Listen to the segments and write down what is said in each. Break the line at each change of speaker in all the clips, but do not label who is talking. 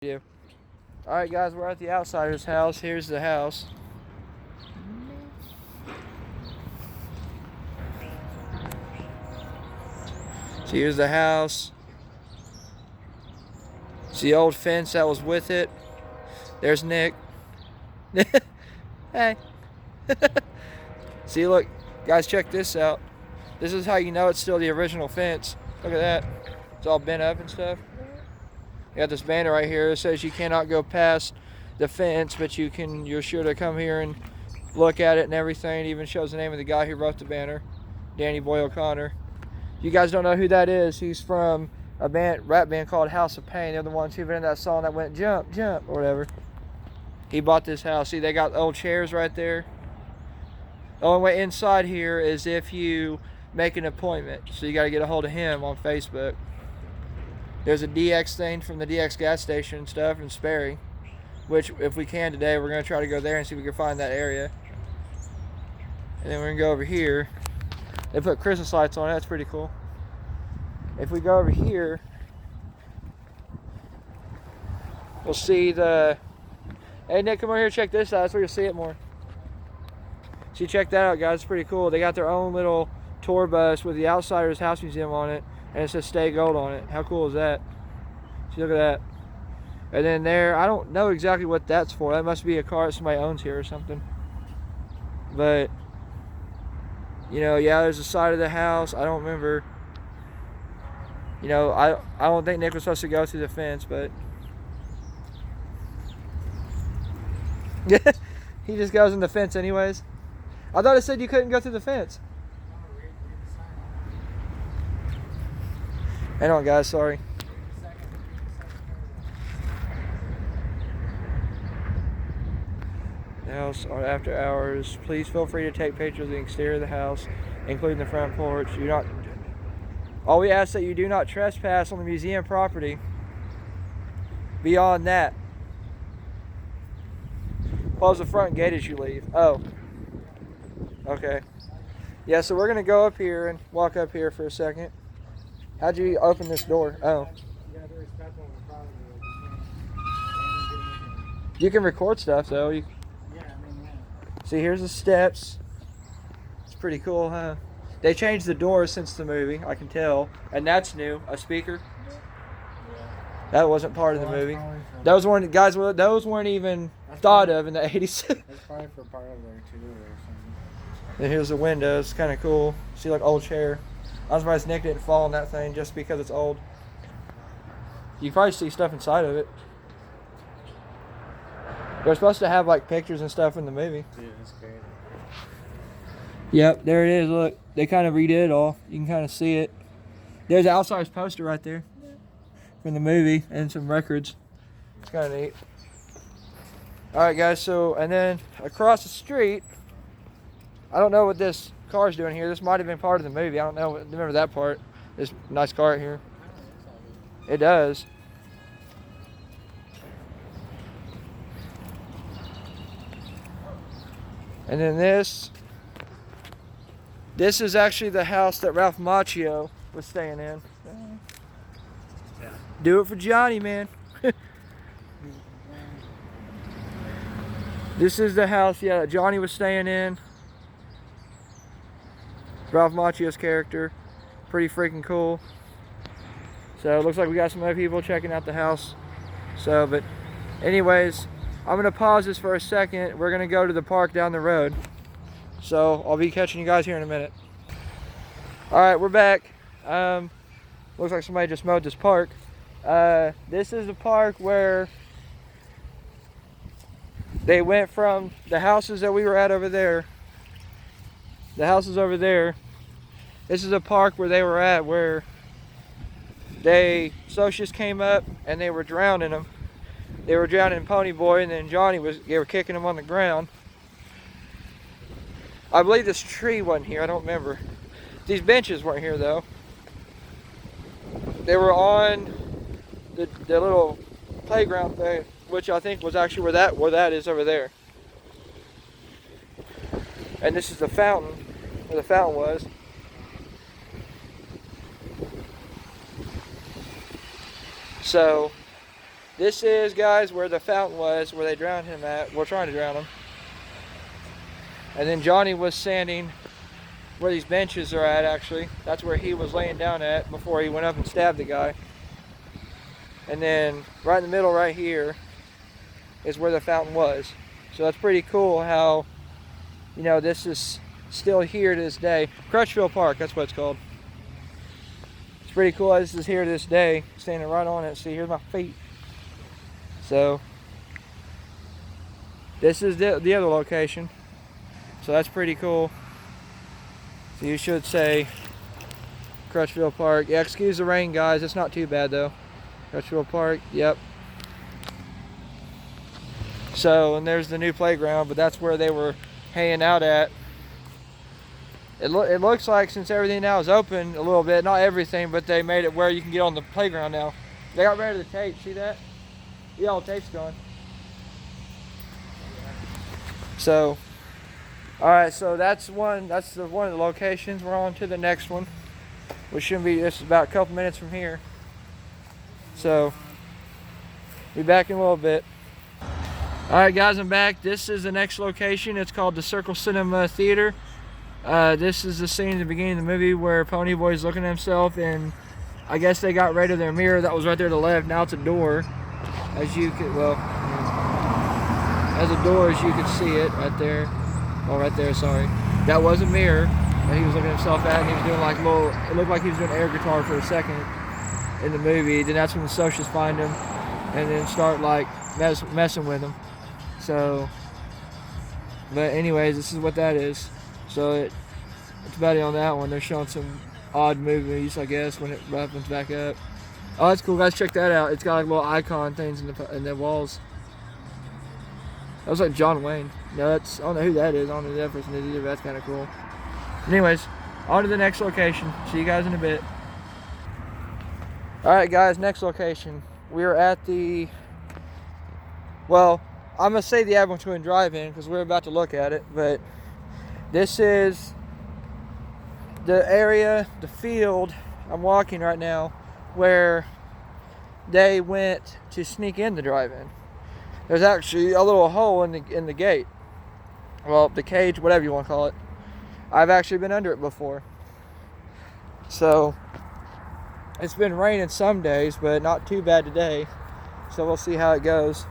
Yeah. Alright guys, we're at the outsider's house. Here's the house. So here's the house. It's the old fence that was with it. There's Nick. Hey. See, look, guys, check this out. This is how you know it's still the original fence. Look at that. It's all bent up and stuff. You got this banner right here that says you cannot go past the fence, but you're sure to come here and look at it and everything. It even shows the name of the guy who wrote the banner, Danny Boy O'Connor. You guys don't know who that is. He's from a rap band called House of Pain. They're the ones who in that song that went jump, jump, or whatever. He bought this house. See, they got old chairs right there. The only way inside here is if you make an appointment. So you got to get a hold of him on Facebook. There's a DX thing from the DX gas station and stuff in Sperry, which if we can today, we're going to try to go there and see if we can find that area. And then we're going to go over here. They put Christmas lights on it. That's pretty cool. If we go over here, we'll see the... Hey, Nick, come over here and check this out. That's where you'll see it more. See, check that out, guys. It's pretty cool. They got their own little tour bus with the Outsiders House Museum on it, and it says Stay Gold on it. How cool is that? See, look at that. And then there, I don't know exactly what that's for. That must be a car that somebody owns here or something. But, you know, yeah, there's the side of the house. I don't remember. You know, I don't think Nick was supposed to go through the fence, but... He just goes in the fence anyways. I thought it said you couldn't go through the fence. Hang on, guys, sorry. The house are after hours. Please feel free to take pictures of the exterior of the house, including the front porch. All we ask that you do not trespass on the museum property beyond that. Close the front gate as you leave. Oh. Okay. Yeah, so we're going to go up here and walk up here for a second. How'd you open this door? Oh. You can record stuff, though. See, here's the steps. It's pretty cool, huh? They changed the doors since the movie, I can tell. And that's new. A speaker. That wasn't part of the movie. Those weren't, guys, those weren't even thought of in the 80s.
That's probably for part of there too or something.
And here's the windows, kind of cool. See, like old chair. I'm surprised Nick didn't fall on that thing just because it's old. You can probably see stuff inside of it. They're supposed to have like pictures and stuff in the movie.
Dude, that's crazy.
Yep, there it is. Look, they kind of redid it all. You can kind of see it. There's an Outsiders poster right there from the movie and some records. It's kind of neat. All right, guys. So, and then across the street, I don't know what this car's doing here. This might have been part of the movie. I don't know. Remember that part? This nice car right here. It does. And then this is actually the house that Ralph Macchio was staying in.
Yeah.
Do it for Johnny, man. This is the house, yeah, that Johnny was staying in. Ralph Macchio's character. Pretty freaking cool. So it looks like we got some other people checking out the house. So, but anyways, I'm going to pause this for a second. We're going to go to the park down the road. So I'll be catching you guys here in a minute. All right, we're back. Looks like somebody just mowed this park. This is the park where they went from the houses that we were at over there. The houses over there. This is a park where they were at where socialists came up and they were drowning them. They were drowning Pony Boy, and then they were kicking him on the ground. I believe this tree wasn't here, I don't remember. These benches weren't here though. They were on the little playground thing, which I think was actually where that is over there. And this is the fountain, where the fountain was. So This is, guys, where the fountain was, where they drowned him at. We're trying to drown him. And then Johnny was standing where these benches are at, actually. That's where he was laying down at before he went up and stabbed the guy. And then right in the middle right here is where the fountain was. So that's pretty cool how, you know, this is still here to this day. Crutchfield Park, that's what it's called. It's pretty cool how this is here to this day, standing right on it. See, here's my feet. So this is the other location. So that's pretty cool. So you should say Crutchfield Park. Yeah, excuse the rain, guys. It's not too bad though. Crutchfield Park, yep. So, and there's the new playground, but that's where they were hanging out at. It looks like, since everything now is open a little bit, not everything, but they made it where you can get on the playground now. They got rid of the tape, see that? Yeah, all the tape's gone. So, alright, so that's one of the locations. We're on to the next one, which shouldn't be, this is about a couple minutes from here. So, be back in a little bit. Alright guys, I'm back. This is the next location. It's called the Circle Cinema Theater. This is the scene at the beginning of the movie where Ponyboy's looking at himself, and I guess they got rid of their mirror that was right there to the left. Now it's a door, as you could, well, as a door, as you could see it right there. Oh, right there, sorry. That was a mirror that he was looking at himself at, and he was doing like little, it looked like he was doing air guitar for a second in the movie. Then that's when the socials find him and then start like messing with him. So, but anyways, this is what that is. So it's about it on that one. They're showing some odd movies, I guess, when it opens back up. Oh, that's cool, guys. Check that out. It's got like little icon things in the walls. That was like John Wayne. No, that's, I don't know who that is. I don't know who that person is either, but that's kind of cool. Anyways, on to the next location. See you guys in a bit. Alright guys, next location. We're at the, well, I'm going to say the Avalon Twin Drive-In because we're about to look at it, but this is the area, the field I'm walking right now, where they went to sneak in the drive-in. There's actually a little hole in the gate. Well, the cage, whatever you want to call it. I've actually been under it before. So, it's been raining some days, but not too bad today. So we'll see how it goes.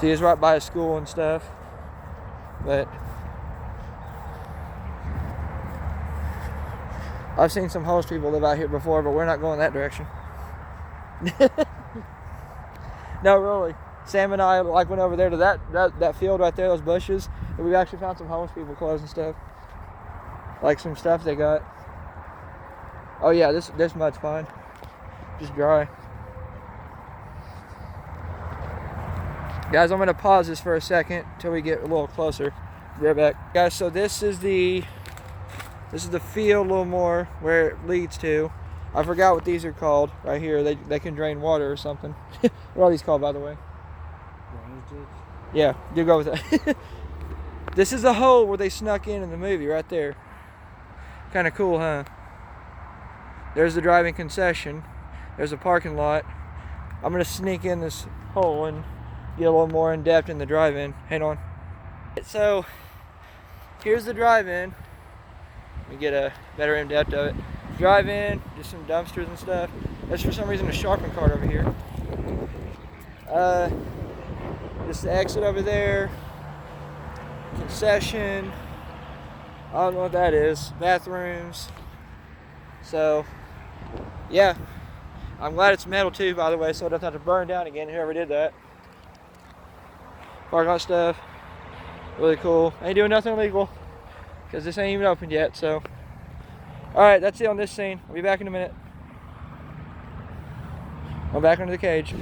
See, it's right by a school and stuff. But I've seen some homeless people live out here before, but we're not going that direction. No, really. Sam and I like went over there to that field right there, those bushes, and we actually found some homeless people clothes and stuff. Like some stuff they got. Oh yeah, this mud's fine. Just dry. Guys, I'm gonna pause this for a second until we get a little closer. Be right back. Guys, so this is the field a little more where it leads to. I forgot what these are called right here. They can drain water or something. What are these called, by the way? Yeah, you go with that. This is the hole where they snuck in the movie right there. Kind of cool, huh? There's the driving concession. There's a parking lot. I'm gonna sneak in this hole and get a little more in depth in the drive-in. Hang on. So here's the drive-in. Let me get a better in depth of it. Drive-in, just some dumpsters and stuff. There's for some reason a shopping cart over here. Just the exit over there. Concession. I don't know what that is. Bathrooms. So, yeah. I'm glad it's metal too, by the way, so it doesn't have to burn down again, whoever did that. Parking lot stuff. Really cool. Ain't doing nothing illegal, because this ain't even opened yet, so. Alright, that's it on this scene. I'll be back in a minute. I'm back under the cage.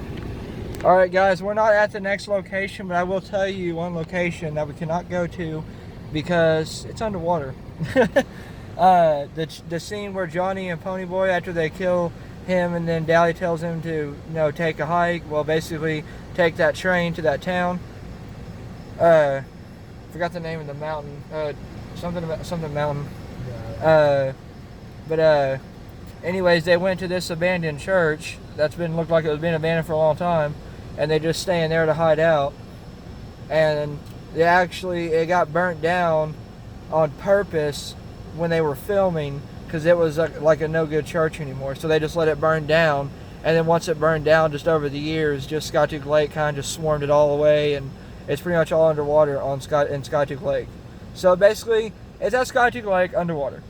Alright guys, we're not at the next location, but I will tell you one location that we cannot go to because it's underwater. The scene where Johnny and Ponyboy, after they kill him and then Dally tells him to, take a hike, well basically take that train to that town. Forgot the name of the mountain. Something mountain. But anyways, they went to this abandoned church that's been looked like it was been abandoned for a long time, and they just staying there to hide out. And it got burnt down on purpose when they were filming, because it was like a no good church anymore. So they just let it burn down, and then once it burned down, just over the years, just Skytooth Lake kind of just swarmed it all away, and it's pretty much all underwater in Skytooth Lake. So basically, it's at Skytooth Lake underwater.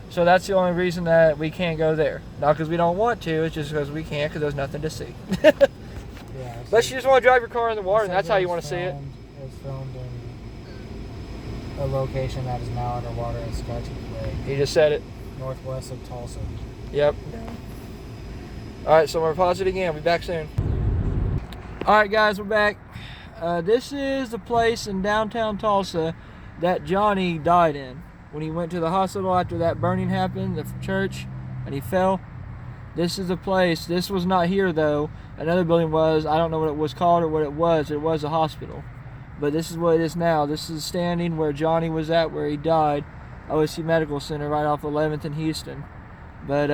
So that's the only reason that we can't go there. Not because we don't want to, it's just because we can't, because there's nothing to see.
Yeah.
Unless you just want to drive your car in the water, and that's how you want to see it.
It was filmed in a location that is now underwater in Skytooth Lake,
He just said it.
northwest of Tulsa.
Yep. Alright, so we're gonna pause it again. We'll be back soon. Alright, guys, we're back. This is the place in downtown Tulsa that Johnny died in. When he went to the hospital after that burning happened, the church, and he fell. This is the place. This was not here, though. Another building was. I don't know what it was called or what it was. It was a hospital. But this is what it is now. This is standing where Johnny was at, where he died. OSU Medical Center, right off 11th and Houston. But,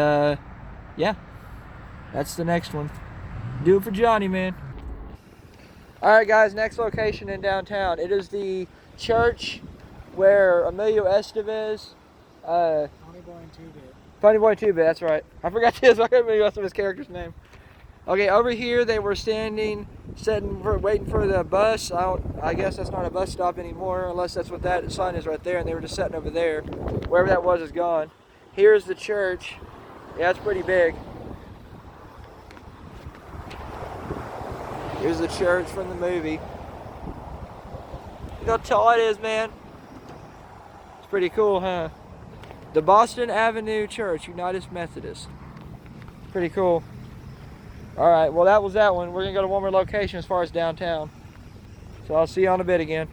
yeah. That's the next one. Do it for Johnny, man. Alright, guys. Next location in downtown. It is the church where Emilio Estevez,
Funny Boy and 2-Bit.
Funny Boy 2-Bit, that's right. I forgot Emilio Estevez character's name. Okay, over here they were waiting for the bus. I guess that's not a bus stop anymore, unless that's what that sign is right there, and they were just sitting over there. Wherever that was is gone. Here's the church. Yeah, it's pretty big. Here's the church from the movie. Look how tall it is, man. Pretty cool, huh? The Boston Avenue Church, United Methodist. Pretty cool. Alright, well that was that one. We're gonna go to one more location as far as downtown. So I'll see you in a bit again.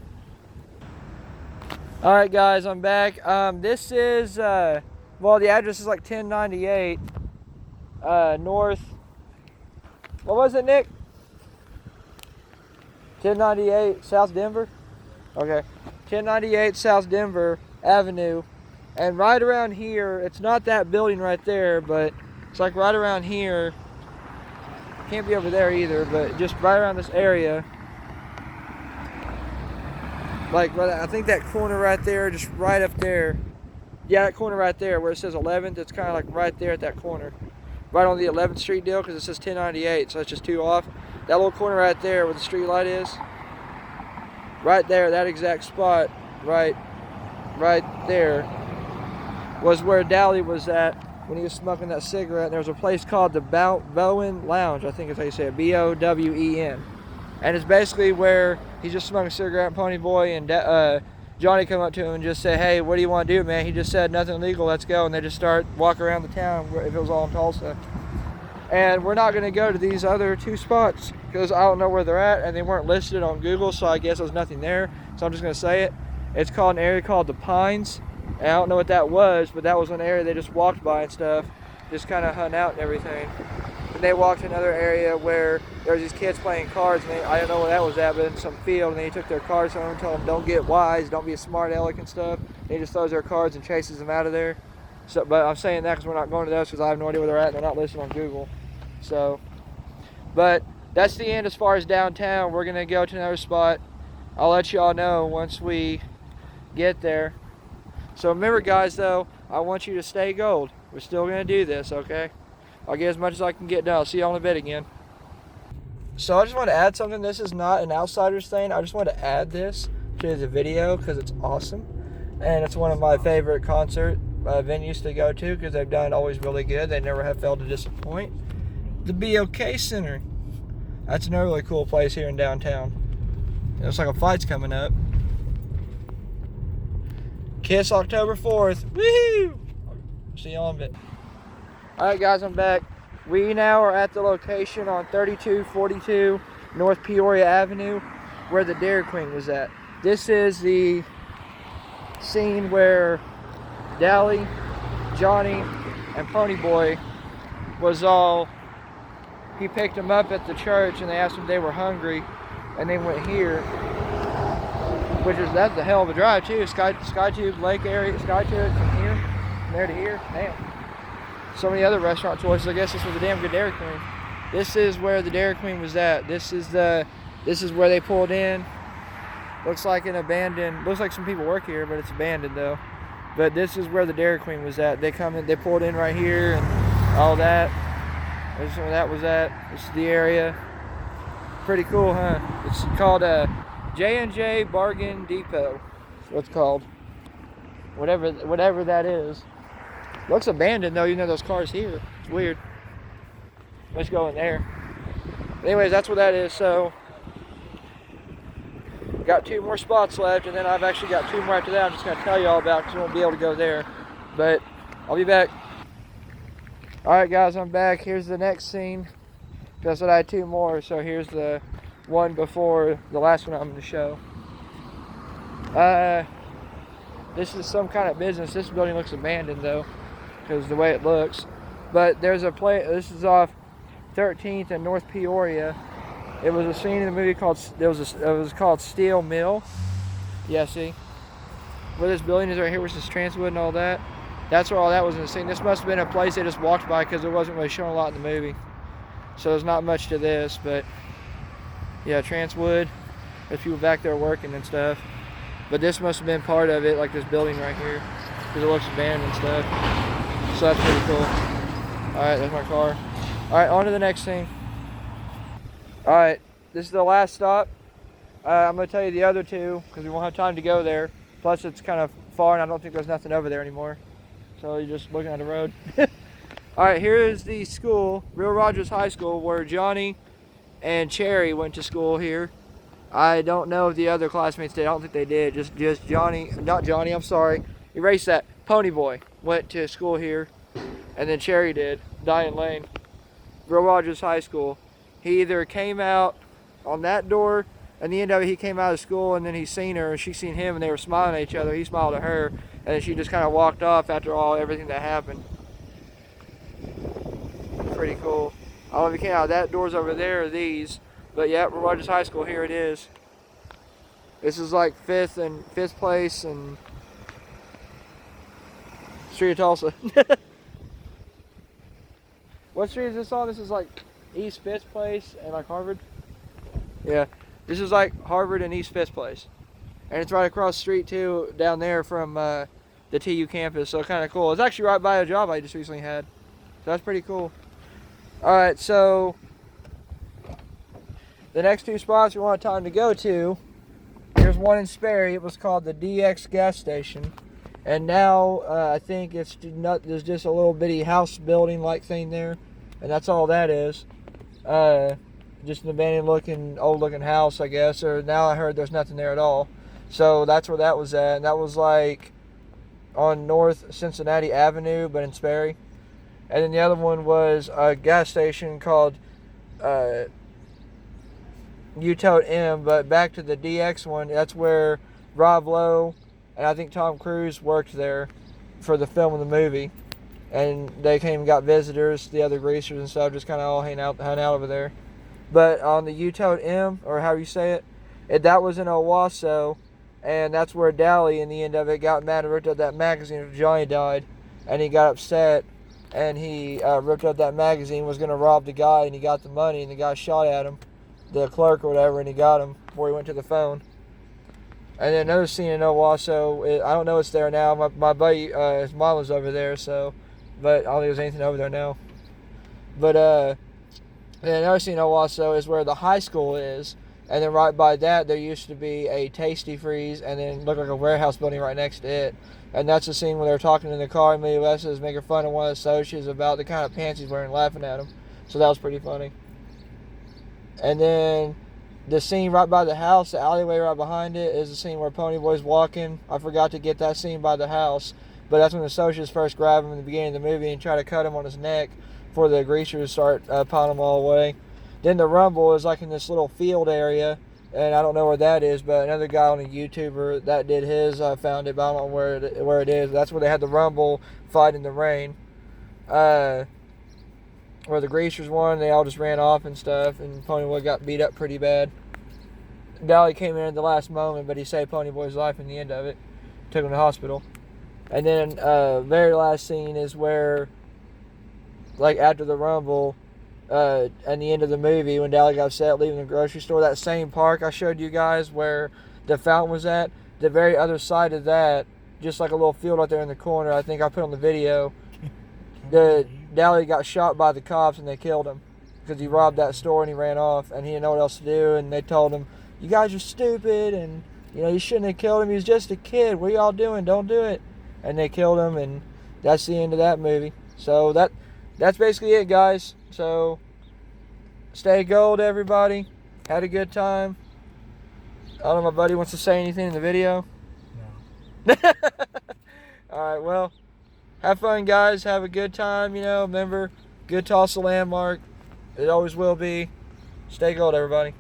Alright guys, I'm back. This is, well the address is like 1098 North, what was it, Nick? 1098 South Denver? Okay. 1098 South Denver Avenue, and right around here, it's not that building right there, but it's like right around here. Can't be over there either, but just right around this area. Like, I think that corner right there, just right up there. Yeah, that corner right there where it says 11th, it's kind of like right there at that corner. Right on the 11th Street deal, because it says 1098, so it's just 2 off. That little corner right there where the street light is. Right there, that exact spot, right there, was where Dally was at when he was smoking that cigarette. And there was a place called the Bowen Lounge, I think is how you say it, Bowen. And it's basically where he's just smoking a cigarette, and Pony Boy and Johnny come up to him and just say, hey, what do you want to do, man? He just said, nothing illegal, let's go. And they just start walking around the town if it was all in Tulsa. And we're not going to go to these other 2 spots because I don't know where they're at, and they weren't listed on Google, so I guess there's nothing there. So I'm just going to say it. It's called an area called the Pines, and I don't know what that was, but that was an area they just walked by and stuff, just kind of hung out and everything. And they walked to another area where there was these kids playing cards, and I don't know where that was at, but in some field, and they took their cards home and told them, don't get wise, don't be a smart aleck and stuff. And he just throws their cards and chases them out of there. So, but I'm saying that because we're not going to those because I have no idea where they're at, and they're not listed on Google. So, but that's the end as far as downtown. We're going to go to another spot. I'll let y'all know once we get there. So remember, guys, though, I want you to stay gold. We're still going to do this, okay? I'll get as much as I can get done. I'll see y'all in a bit again. So I just want to add something. This is not an Outsiders thing. I just want to add this to the video because it's awesome. And it's one of my favorite concert venues to go to because they've done always really good. They never have failed to disappoint. The BOK Center. That's another really cool place here in downtown. It looks like a fight's coming up. Kiss October 4th. Woohoo! See y'all in a bit. Alright guys, I'm back. We now are at the location on 3242 North Peoria Avenue where the Dairy Queen was at. This is the scene where Dally, Johnny, and Pony Boy was all... He picked them up at the church and they asked them if they were hungry, and they went here, that's a hell of a drive too. Skytooth Lake area, Skytooth from here, from there to here. Damn. So many other restaurant choices. I guess this was a damn good Dairy Queen. This is where the Dairy Queen was at. This is where they pulled in. Looks like an abandoned. Looks like some people work here, but it's abandoned though. But this is where the Dairy Queen was at. They pulled in right here and all that. This is where that was at. This is the area. Pretty cool, huh? It's called J&J Bargain Depot. That's what it's called. Whatever that is. Looks abandoned though, you know those cars here. It's weird. Let's go in there. Anyways, that's what that is. So, got 2 more spots left, and then I've actually got 2 more after that I'm just going to tell you all about because we won't be able to go there. But I'll be back. Alright guys, I'm back. Here's the next scene. Because I had 2 more, so here's the one before the last one I'm going to show. This is some kind of business. This building looks abandoned though, because the way it looks. But there's a place. This is off 13th and North Peoria. It was a scene in the movie called it was called Steel Mill. Yeah, see where this building is right here, which is Transwood and all that. That's where all that was in the scene. This must have been a place they just walked by because it wasn't really showing a lot in the movie. So there's not much to this, but yeah, Transwood. There's people back there working and stuff. But this must have been part of it, like this building right here, because it looks abandoned and stuff. So that's pretty cool. Alright, there's my car. Alright, on to the next scene. Alright, this is the last stop. I'm going to tell you the other 2, because we won't have time to go there. Plus, it's kind of far, and I don't think there's nothing over there anymore. So you're just looking at the road. Alright, here is the school, Real Rogers High School, where Johnny and Cherry went to school here. I don't know if the other classmates did. I don't think they did. Just Johnny, not Johnny, I'm sorry. Erase that. Ponyboy went to school here. And then Cherry did. Diane Lane. Real Rogers High School. He either came out on that door, and the end of it, he came out of school, and then he seen her, and she seen him, and they were smiling at each other. He smiled at her, and then she just kind of walked off after everything that happened. Pretty cool. I don't know if he came out that door's over there or these. But yeah, Rogers High School, here it is. This is like 5th place and Street of Tulsa. What street is this on? This is like East 5th place and like Harvard. Yeah, this is like Harvard and East 5th place. And it's right across the street too, down there from the TU campus, so kind of cool. It's actually right by a job I just recently had. So that's pretty cool. Alright, so the next 2 spots we want time to go to, there's one in Sperry. It was called the DX gas station, and now I think there's just a little bitty house building like thing there, and that's all that is. Just an abandoned old looking house, I guess. Or now I heard there's nothing there at all. So that's where that was at, and that was like on North Cincinnati Avenue, but in Sperry. And then the other one was a gas station called U-Tote M, but back to the DX one, that's where Rob Lowe and I think Tom Cruise worked there for the film of the movie. And they came and got visitors, the other greasers and stuff, just kind of all hang out over there. But on the U-Tote M, or how you say it, that was in Owasso, and that's where Dally, in the end of it, got mad and ripped up that magazine after Johnny died, and he got upset, and he ripped up that magazine, was going to rob the guy, and he got the money, and the guy shot at him, the clerk or whatever, and he got him before he went to the phone. And then another scene in Owasso, I don't know what's there now. My buddy, his mom was over there, so, but I don't think there's anything over there now. But then another scene in Owasso is where the high school is, and then right by that there used to be a Tasty Freeze, and then looked like a warehouse building right next to it. And that's the scene where they're talking in the car, and Millie West is making fun of one of the associates about the kind of pants he's wearing, laughing at him. So that was pretty funny. And then the scene right by the house, the alleyway right behind it, is the scene where Ponyboy's walking. I forgot to get that scene by the house, but that's when the associates first grab him in the beginning of the movie and try to cut him on his neck before the greasers start piling him all away. Then the Rumble is like in this little field area, and I don't know where that is, but another guy on a YouTuber that did his found it, but I don't know where it is. That's where they had the Rumble fight in the rain. Where the greasers won, they all just ran off and stuff, and Ponyboy got beat up pretty bad. Dally came in at the last moment, but he saved Ponyboy's life in the end of it. Took him to the hospital. And then very last scene is where, like after the Rumble, at the end of the movie when Dally got upset leaving the grocery store. That same park I showed you guys where the fountain was at, the very other side of that, just like a little field out there in the corner, I think I put on the video, Dally got shot by the cops and they killed him because he robbed that store and he ran off and he didn't know what else to do, and they told him, you guys are stupid and you shouldn't have killed him, he was just a kid, what are y'all doing, don't do it. And they killed him, and that's the end of that movie. So that's basically it, guys. So stay gold, everybody. Had a good time. I don't know if my buddy wants to say anything in the video.
No.
Alright, well, have fun, guys. Have a good time. Remember, Good Tulsa landmark. It always will be. Stay gold, everybody.